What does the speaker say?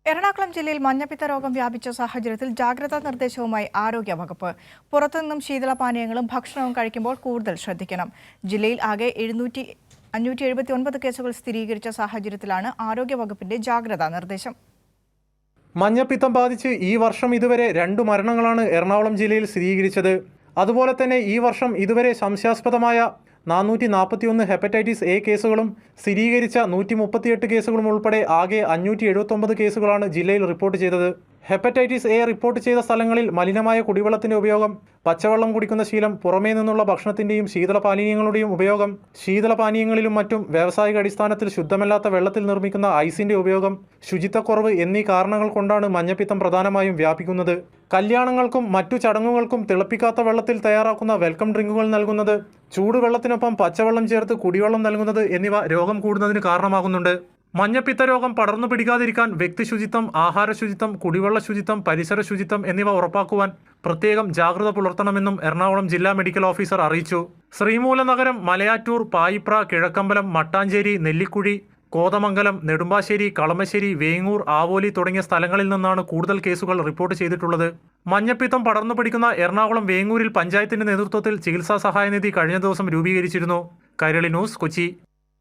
എറണാകുളം ജില്ലയിൽ മഞ്ഞപ്പിത്ത രോഗം വ്യാപിച്ച സാഹചര്യത്തിൽ ജാഗ്രതാ നിർദ്ദേശവുമായി ആരോഗ്യവകുപ്പ്. പുറത്തുനിന്നും ശീതളപാനീയങ്ങളും ഭക്ഷണവും കഴിക്കുമ്പോൾ കൂടുതൽ ശ്രദ്ധിക്കണം. ജില്ലയിൽ ആകെ 579 കേസുകൾ സ്ഥിരീകരിച്ച സാഹചര്യത്തിലാണ് ആരോഗ്യവകുപ്പിന്റെ ജാഗ്രതാ നിർദ്ദേശം. മഞ്ഞപ്പിത്തം ബാധിച്ച് ഈ വർഷം ഇതുവരെ 2 മരണങ്ങളാണ് എറണാകുളം ജില്ലയിൽ സ്ഥിരീകരിച്ചത്. അതുപോലെ തന്നെ ഈ വർഷം ഇതുവരെ സംശയാസ്പദമായ 441 ഹെപ്പറ്റൈറ്റിസ് എ കേസുകളും സ്ഥിരീകരിച്ച 138 കേസുകളും ഉൾപ്പെടെ ആകെ 579 കേസുകളാണ് ജില്ലയിൽ റിപ്പോർട്ട് ചെയ്തത്. ഹെപ്പറ്റൈറ്റിസ് എ റിപ്പോർട്ട് ചെയ്ത സ്ഥലങ്ങളിൽ മലിനമായ കുടിവെള്ളത്തിന്റെ ഉപയോഗം, പച്ചവെള്ളം കുടിക്കുന്ന ശീലം, പുറമേ നിന്നുള്ള ഭക്ഷണത്തിന്റെയും ശീതളപാനീയങ്ങളുടെയും ഉപയോഗം, ശീതളപാനീയങ്ങളിലും മറ്റും വ്യാവസായിക അടിസ്ഥാനത്തിൽ ശുദ്ധമല്ലാത്ത വെള്ളത്തിൽ നിർമ്മിക്കുന്ന ഐസിന്റെ ഉപയോഗം, ശുചിത്വക്കുറവ് എന്നീ കാരണങ്ങൾ കൊണ്ടാണ് മഞ്ഞപ്പിത്തം പ്രധാനമായും വ്യാപിക്കുന്നത്. കല്യാണങ്ങൾക്കും മറ്റു ചടങ്ങുകൾക്കും തിളപ്പിക്കാത്ത വെള്ളത്തിൽ തയ്യാറാക്കുന്ന വെൽക്കം ഡ്രിങ്കുകൾ നൽകുന്നത്, ചൂടുവെള്ളത്തിനൊപ്പം പച്ചവെള്ളം ചേർത്ത് കുടിവെള്ളം നൽകുന്നത് എന്നിവ രോഗം കൂടുന്നതിന് കാരണമാകുന്നുണ്ട്. മഞ്ഞപ്പിത്ത രോഗം പടർന്നു പിടിക്കാതിരിക്കാൻ വ്യക്തിശുചിത്വം, ആഹാര ശുചിത്വം, കുടിവെള്ള ശുചിത്വം, പരിസര ശുചിത്വം എന്നിവ ഉറപ്പാക്കുവാൻ പ്രത്യേകം ജാഗ്രത പുലർത്തണമെന്നും എറണാകുളം ജില്ലാ മെഡിക്കൽ ഓഫീസർ അറിയിച്ചു. ശ്രീമൂലനഗരം, മലയാറ്റൂർ, പായിപ്ര, കിഴക്കമ്പലം, മട്ടാഞ്ചേരി, നെല്ലിക്കുഴി, കോതമംഗലം, നെടുമ്പാശ്ശേരി, കളമശ്ശേരി, വേങ്ങൂർ, ആവോലി തുടങ്ങിയ സ്ഥലങ്ങളിൽ നിന്നാണ് കൂടുതൽ കേസുകൾ റിപ്പോർട്ട് ചെയ്തിട്ടുള്ളത്. മഞ്ഞപ്പിത്തം പടർന്നു പിടിക്കുന്ന എറണാകുളം വേങ്ങൂരിൽ പഞ്ചായത്തിന്റെ നേതൃത്വത്തിൽ ചികിത്സാ സഹായനിധി കഴിഞ്ഞ ദിവസം രൂപീകരിച്ചിരുന്നു. കൈരളി ന്യൂസ്, കൊച്ചി.